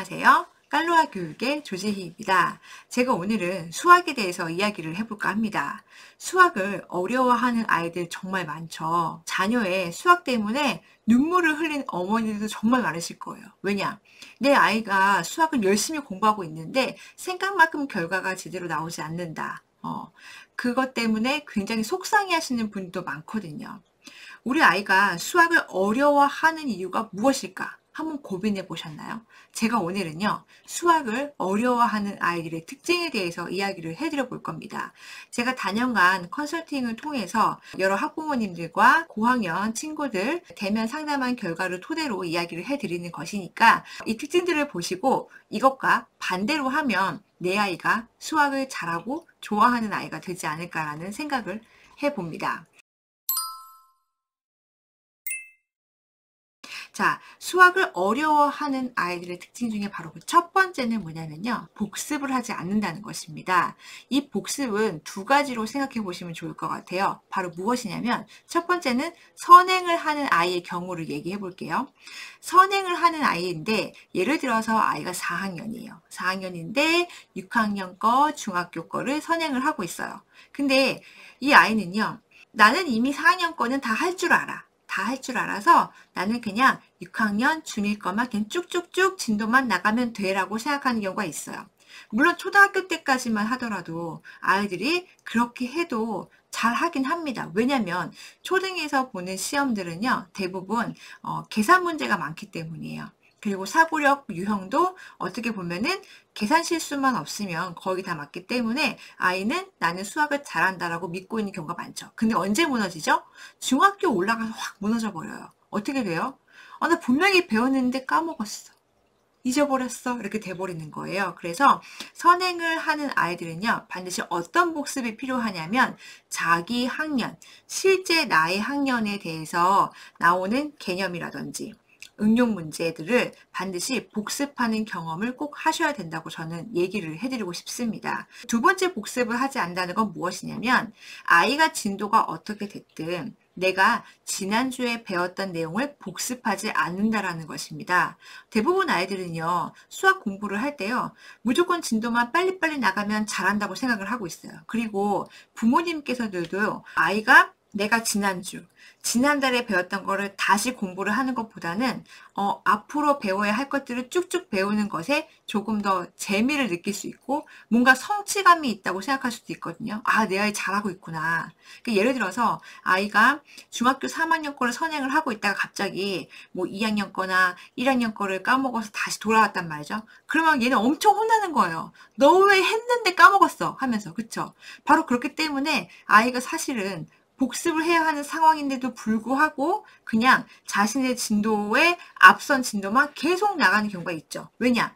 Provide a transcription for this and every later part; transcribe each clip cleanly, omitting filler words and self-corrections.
안녕하세요. 깔로아 교육의 조지희입니다. 제가 오늘은 수학에 대해서 이야기를 해볼까 합니다. 수학을 어려워하는 아이들 정말 많죠. 자녀의 수학 때문에 눈물을 흘린 어머니들도 정말 많으실 거예요. 왜냐? 내 아이가 수학을 열심히 공부하고 있는데 생각만큼 결과가 제대로 나오지 않는다. 그것 때문에 굉장히 속상해 하시는 분도 많거든요. 우리 아이가 수학을 어려워하는 이유가 무엇일까? 한번 고민해 보셨나요? 제가 오늘은요, 수학을 어려워하는 아이들의 특징에 대해서 이야기를 해드려 볼 겁니다. 제가 다년간 컨설팅을 통해서 여러 학부모님들과 고학년 친구들 대면 상담한 결과를 토대로 이야기를 해드리는 것이니까 이 특징들을 보시고 이것과 반대로 하면 내 아이가 수학을 잘하고 좋아하는 아이가 되지 않을까라는 생각을 해봅니다. 자, 수학을 어려워하는 아이들의 특징 중에 바로 그 첫 번째는 뭐냐면요. 복습을 하지 않는다는 것입니다. 이 복습은 두 가지로 생각해 보시면 좋을 것 같아요. 바로 무엇이냐면 첫 번째는 선행을 하는 아이의 경우를 얘기해 볼게요. 선행을 하는 아이인데 예를 들어서 아이가 4학년이에요. 4학년인데 6학년 거, 중학교 거를 선행을 하고 있어요. 근데 이 아이는요. 나는 이미 4학년 거는 다 할 줄 알아. 다 할 줄 알아서 나는 그냥 6학년 중1 거만 그냥 쭉쭉쭉 진도만 나가면 돼라고 생각하는 경우가 있어요. 물론 초등학교 때까지만 하더라도 아이들이 그렇게 해도 잘 하긴 합니다. 왜냐면 초등에서 보는 시험들은요. 대부분 계산 문제가 많기 때문이에요. 그리고 사고력 유형도 어떻게 보면은 계산 실수만 없으면 거의 다 맞기 때문에 아이는 나는 수학을 잘한다라고 믿고 있는 경우가 많죠. 근데 언제 무너지죠? 중학교 올라가서 확 무너져 버려요. 어떻게 돼요? 나 분명히 배웠는데 까먹었어. 잊어버렸어. 이렇게 돼버리는 거예요. 그래서 선행을 하는 아이들은요, 반드시 어떤 복습이 필요하냐면 자기 학년, 실제 나의 학년에 대해서 나오는 개념이라든지 응용 문제들을 반드시 복습하는 경험을 꼭 하셔야 된다고 저는 얘기를 해드리고 싶습니다. 두 번째 복습을 하지 않는다는 건 무엇이냐면 아이가 진도가 어떻게 됐든 내가 지난주에 배웠던 내용을 복습하지 않는다라는 것입니다. 대부분 아이들은요, 수학 공부를 할 때요, 무조건 진도만 빨리빨리 나가면 잘한다고 생각을 하고 있어요. 그리고 부모님께서도 아이가 내가 지난달에 배웠던 거를 다시 공부를 하는 것보다는 앞으로 배워야 할 것들을 쭉쭉 배우는 것에 조금 더 재미를 느낄 수 있고 뭔가 성취감이 있다고 생각할 수도 있거든요. 아, 내 아이 잘하고 있구나. 예를 들어서 아이가 중학교 3학년 거를 선행을 하고 있다가 갑자기 뭐 2학년 거나 1학년 거를 까먹어서 다시 돌아왔단 말이죠. 그러면 얘는 엄청 혼나는 거예요. 너 왜 했는데 까먹었어? 하면서. 그쵸? 바로 그렇기 때문에 아이가 사실은 복습을 해야 하는 상황인데도 불구하고 그냥 자신의 진도에 앞선 진도만 계속 나가는 경우가 있죠. 왜냐?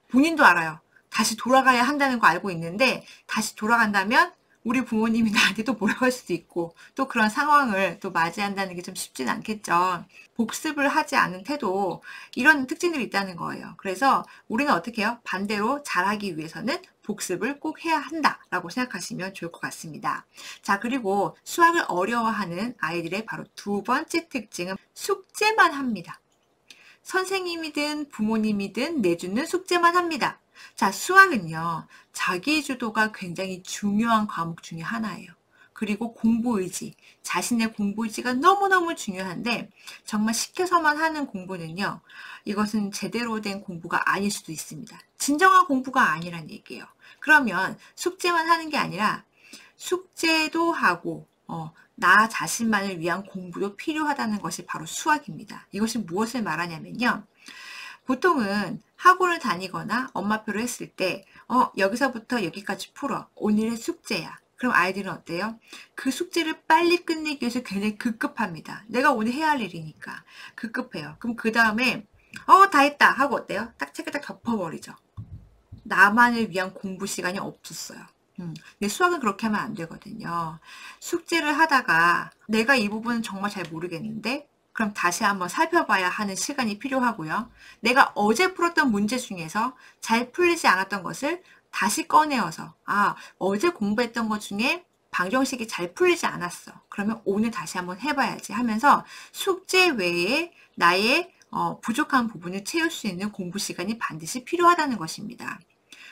본인도 알아요. 다시 돌아가야 한다는 거 알고 있는데 다시 돌아간다면 우리 부모님이 나한테 또 뭐라고 할 수도 있고 또 그런 상황을 또 맞이한다는 게 좀 쉽진 않겠죠. 복습을 하지 않은 태도 이런 특징들이 있다는 거예요. 그래서 우리는 어떻게 해요? 반대로 잘하기 위해서는 복습을 꼭 해야 한다라고 생각하시면 좋을 것 같습니다. 자, 그리고 수학을 어려워하는 아이들의 바로 두 번째 특징은 숙제만 합니다. 선생님이든 부모님이든 내주는 숙제만 합니다. 자, 수학은요, 자기주도가 굉장히 중요한 과목 중에 하나예요. 그리고 공부의지, 자신의 공부의지가 너무너무 중요한데 정말 시켜서만 하는 공부는요, 이것은 제대로 된 공부가 아닐 수도 있습니다. 진정한 공부가 아니란 얘기예요. 그러면 숙제만 하는 게 아니라 숙제도 하고 나 자신만을 위한 공부도 필요하다는 것이 바로 수학입니다. 이것이 무엇을 말하냐면요. 보통은 학원을 다니거나 엄마표를 했을 때 여기서부터 여기까지 풀어. 오늘의 숙제야. 그럼 아이들은 어때요? 그 숙제를 빨리 끝내기 위해서 굉장히 급급합니다. 내가 오늘 해야 할 일이니까 급급해요. 그럼 그 다음에 다 했다 하고 어때요? 딱 책에 딱 덮어버리죠. 나만을 위한 공부 시간이 없었어요. 근데 수학은 그렇게 하면 안 되거든요. 숙제를 하다가 내가 이 부분은 정말 잘 모르겠는데 그럼 다시 한번 살펴봐야 하는 시간이 필요하고요. 내가 어제 풀었던 문제 중에서 잘 풀리지 않았던 것을 다시 꺼내어서 어제 공부했던 것 중에 방정식이 잘 풀리지 않았어. 그러면 오늘 다시 한번 해봐야지 하면서 숙제 외에 나의 부족한 부분을 채울 수 있는 공부 시간이 반드시 필요하다는 것입니다.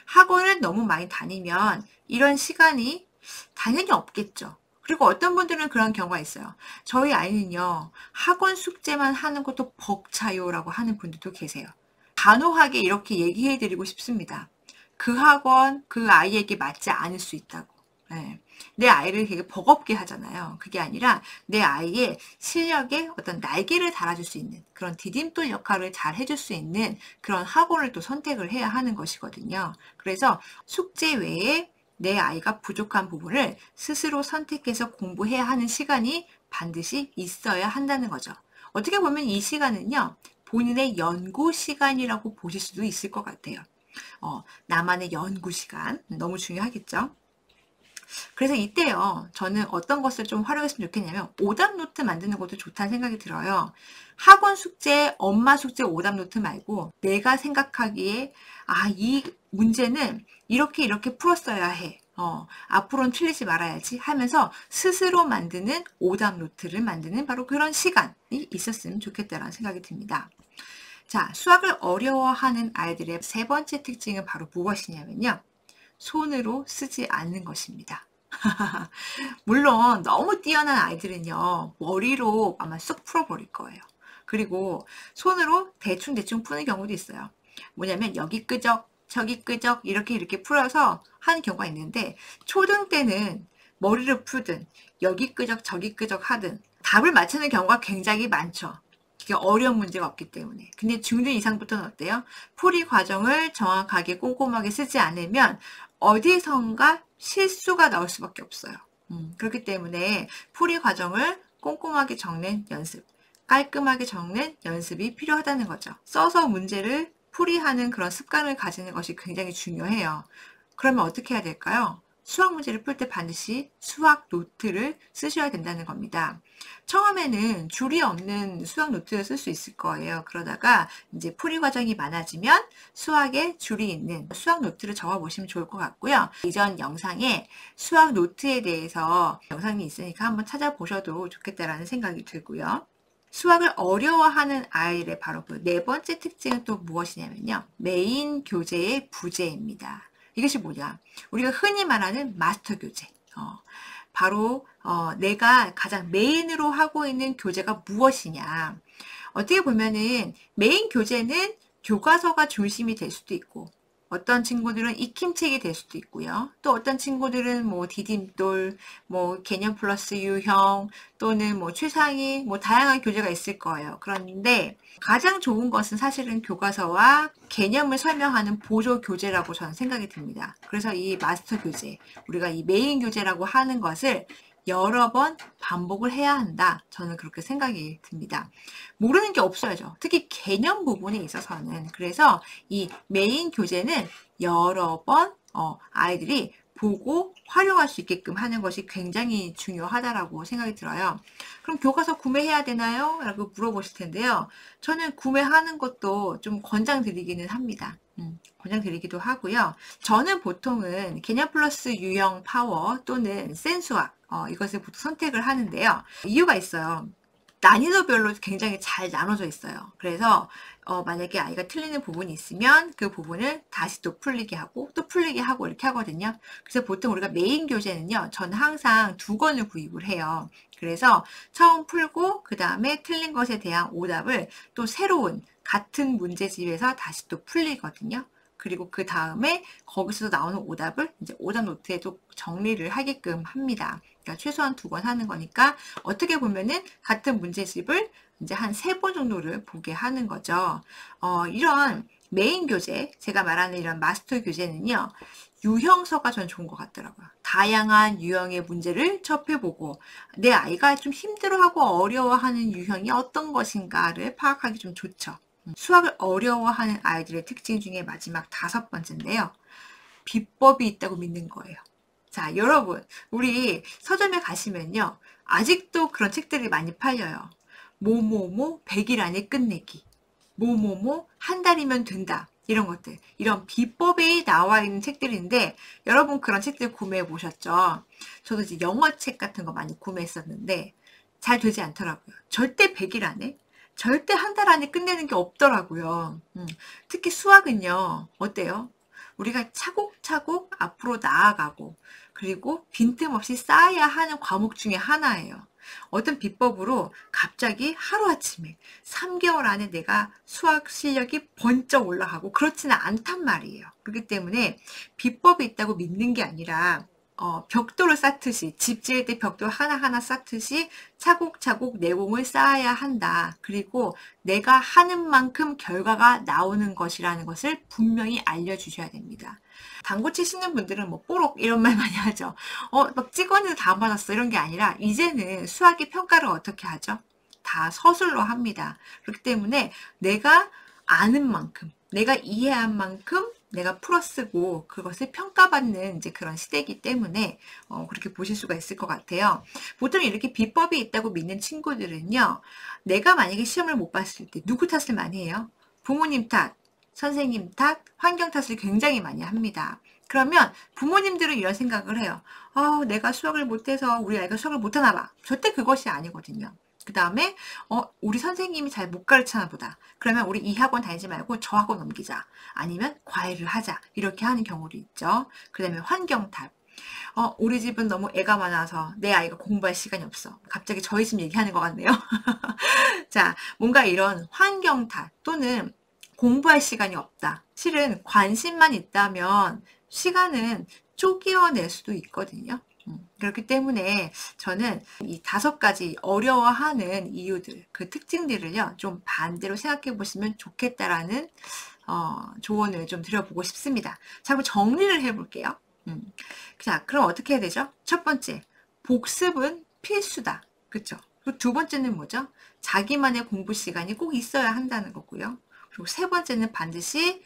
학원을 너무 많이 다니면 이런 시간이 당연히 없겠죠. 그리고 어떤 분들은 그런 경우가 있어요. 저희 아이는요, 학원 숙제만 하는 것도 벅차요라고 하는 분들도 계세요. 단호하게 이렇게 얘기해 드리고 싶습니다. 그 학원, 그 아이에게 맞지 않을 수 있다고. 네. 내 아이를 되게 버겁게 하잖아요. 그게 아니라 내 아이의 실력에 어떤 날개를 달아줄 수 있는 그런 디딤돌 역할을 잘 해줄 수 있는 그런 학원을 또 선택을 해야 하는 것이거든요. 그래서 숙제 외에 내 아이가 부족한 부분을 스스로 선택해서 공부해야 하는 시간이 반드시 있어야 한다는 거죠. 어떻게 보면 이 시간은요, 본인의 연구 시간이라고 보실 수도 있을 것 같아요. 나만의 연구 시간, 너무 중요하겠죠. 그래서 이때요, 저는 어떤 것을 좀 활용했으면 좋겠냐면, 오답 노트 만드는 것도 좋다는 생각이 들어요. 학원 숙제, 엄마 숙제 오답 노트 말고, 내가 생각하기에, 이 문제는 이렇게 풀었어야 해. 앞으로는 틀리지 말아야지 하면서 스스로 만드는 오답 노트를 만드는 바로 그런 시간이 있었으면 좋겠다라는 생각이 듭니다. 자, 수학을 어려워하는 아이들의 세 번째 특징은 바로 무엇이냐면요. 손으로 쓰지 않는 것입니다. 물론 너무 뛰어난 아이들은요, 머리로 아마 쑥 풀어버릴 거예요. 그리고 손으로 대충 푸는 경우도 있어요. 뭐냐면 여기 끄적, 저기 끄적 이렇게 풀어서 하는 경우가 있는데, 초등 때는 머리를 풀든 여기 끄적 저기 끄적 하든 답을 맞추는 경우가 굉장히 많죠. 그게 어려운 문제가 없기 때문에. 근데 중등 이상부터는 어때요? 풀이 과정을 정확하게 꼼꼼하게 쓰지 않으면 어디선가 실수가 나올 수밖에 없어요. 그렇기 때문에 풀이 과정을 꼼꼼하게 적는 연습, 깔끔하게 적는 연습이 필요하다는 거죠. 써서 문제를 풀이하는 그런 습관을 가지는 것이 굉장히 중요해요. 그러면 어떻게 해야 될까요? 수학 문제를 풀 때 반드시 수학 노트를 쓰셔야 된다는 겁니다. 처음에는 줄이 없는 수학 노트를 쓸 수 있을 거예요. 그러다가 이제 풀이 과정이 많아지면 수학에 줄이 있는 수학 노트를 적어 보시면 좋을 것 같고요. 이전 영상에 수학 노트에 대해서 영상이 있으니까 한번 찾아보셔도 좋겠다라는 생각이 들고요. 수학을 어려워하는 아이들의 바로 그 네 번째 특징은 또 무엇이냐면요. 메인 교재의 부재입니다. 이것이 뭐냐? 우리가 흔히 말하는 마스터 교재. 바로 내가 가장 메인으로 하고 있는 교재가 무엇이냐. 어떻게 보면은 메인 교재는 교과서가 중심이 될 수도 있고, 어떤 친구들은 익힘책이 될 수도 있고요. 또 어떤 친구들은 뭐 디딤돌, 뭐 개념 플러스 유형, 또는 뭐 최상위, 뭐 다양한 교재가 있을 거예요. 그런데 가장 좋은 것은 사실은 교과서와 개념을 설명하는 보조 교재라고 저는 생각이 듭니다. 그래서 이 마스터 교재, 우리가 이 메인 교재라고 하는 것을 여러 번 반복을 해야 한다. 저는 그렇게 생각이 듭니다. 모르는 게 없어야죠. 특히 개념 부분에 있어서는. 그래서 이 메인 교재는 여러 번 아이들이 보고 활용할 수 있게끔 하는 것이 굉장히 중요하다라고 생각이 들어요. 그럼 교과서 구매해야 되나요? 라고 물어보실 텐데요. 저는 구매하는 것도 좀 권장드리기는 합니다. 권장드리기도 하고요. 저는 보통은 개념 플러스 유형 파워 또는 센수학 이것을 보통 선택을 하는데요. 이유가 있어요. 난이도별로 굉장히 잘 나눠져 있어요. 그래서 만약에 아이가 틀리는 부분이 있으면 그 부분을 다시 또 풀리게 하고 또 풀리게 하고 이렇게 하거든요. 그래서 보통 우리가 메인 교재는요. 저는 항상 2권을 구입을 해요. 그래서 처음 풀고 그 다음에 틀린 것에 대한 오답을 또 새로운 같은 문제집에서 다시 또 풀리거든요. 그리고 그 다음에 거기서 나오는 오답을 이제 오답 노트에 또 정리를 하게끔 합니다. 그러니까 최소한 2권 하는 거니까 어떻게 보면은 같은 문제집을 이제 한 3번 정도를 보게 하는 거죠. 이런 메인 교재, 제가 말하는 이런 마스터 교재는요. 유형서가 전 좋은 것 같더라고요. 다양한 유형의 문제를 접해보고 내 아이가 좀 힘들어하고 어려워하는 유형이 어떤 것인가를 파악하기 좀 좋죠. 수학을 어려워하는 아이들의 특징 중에 마지막 5번째인데요. 비법이 있다고 믿는 거예요. 자, 여러분, 우리 서점에 가시면요. 아직도 그런 책들이 많이 팔려요. 뭐뭐뭐 100일 안에 끝내기. 뭐뭐뭐 한 달이면 된다. 이런 것들. 이런 비법이 나와 있는 책들인데 여러분 그런 책들 구매해 보셨죠? 저도 이제 영어 책 같은 거 많이 구매했었는데 잘 되지 않더라고요. 절대 100일 안에 절대 한 달 안에 끝내는 게 없더라고요. 특히 수학은요. 어때요? 우리가 차곡차곡 앞으로 나아가고 그리고 빈틈없이 쌓아야 하는 과목 중에 하나예요. 어떤 비법으로 갑자기 하루아침에 3개월 안에 내가 수학 실력이 번쩍 올라가고 그렇지는 않단 말이에요. 그렇기 때문에 비법이 있다고 믿는 게 아니라 벽돌을 쌓듯이 집 지을 때 벽돌 하나하나 쌓듯이 차곡차곡 내공을 쌓아야 한다. 그리고 내가 하는 만큼 결과가 나오는 것이라는 것을 분명히 알려주셔야 됩니다. 당구 치시는 분들은 뭐 뽀록 이런 말 많이 하죠. 막 찍었는데 다 안 받았어 이런 게 아니라 이제는 수학의 평가를 어떻게 하죠? 다 서술로 합니다. 그렇기 때문에 내가 아는 만큼, 내가 이해한 만큼 내가 풀어쓰고 그것을 평가받는 이제 그런 시대이기 때문에 그렇게 보실 수가 있을 것 같아요. 보통 이렇게 비법이 있다고 믿는 친구들은요. 내가 만약에 시험을 못 봤을 때 누구 탓을 많이 해요? 부모님 탓, 선생님 탓, 환경 탓을 굉장히 많이 합니다. 그러면 부모님들은 이런 생각을 해요. 내가 수학을 못해서 우리 아이가 수학을 못하나 봐. 절대 그것이 아니거든요. 그 다음에 우리 선생님이 잘 못 가르치나 보다. 그러면 우리 이 학원 다니지 말고 저 학원 넘기자. 아니면 과외를 하자. 이렇게 하는 경우도 있죠. 그 다음에 환경 탓. 우리 집은 너무 애가 많아서 내 아이가 공부할 시간이 없어. 갑자기 저희 집 얘기하는 것 같네요. 자, 뭔가 이런 환경 탓 또는 공부할 시간이 없다. 실은 관심만 있다면 시간은 쪼개어낼 수도 있거든요. 그렇기 때문에 저는 이 5가지 어려워하는 이유들, 그 특징들을요, 좀 반대로 생각해 보시면 좋겠다라는 조언을 좀 드려보고 싶습니다. 자, 그럼 정리를 해볼게요. 자, 그럼 어떻게 해야 되죠? 첫 번째, 복습은 필수다. 그쵸? 그리고 두 번째는 뭐죠? 자기만의 공부 시간이 꼭 있어야 한다는 거고요. 그리고 세 번째는 반드시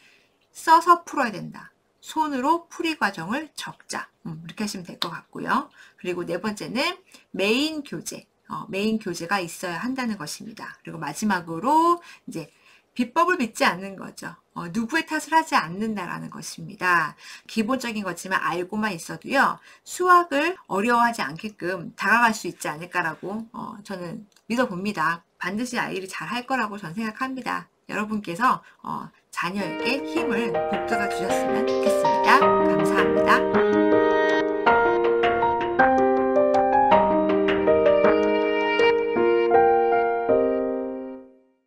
써서 풀어야 된다. 손으로 풀이 과정을 적자. 이렇게 하시면 될 것 같고요. 그리고 네 번째는 메인 교재. 메인 교재가 있어야 한다는 것입니다. 그리고 마지막으로 이제 비법을 믿지 않는 거죠. 누구의 탓을 하지 않는다라는 것입니다. 기본적인 거지만 알고만 있어도요. 수학을 어려워하지 않게끔 다가갈 수 있지 않을까라고 저는 믿어봅니다. 반드시 아이들이 잘 할 거라고 저는 생각합니다. 여러분께서 자녀에게 힘을 북돋아 주셨으면 좋겠습니다. 감사합니다.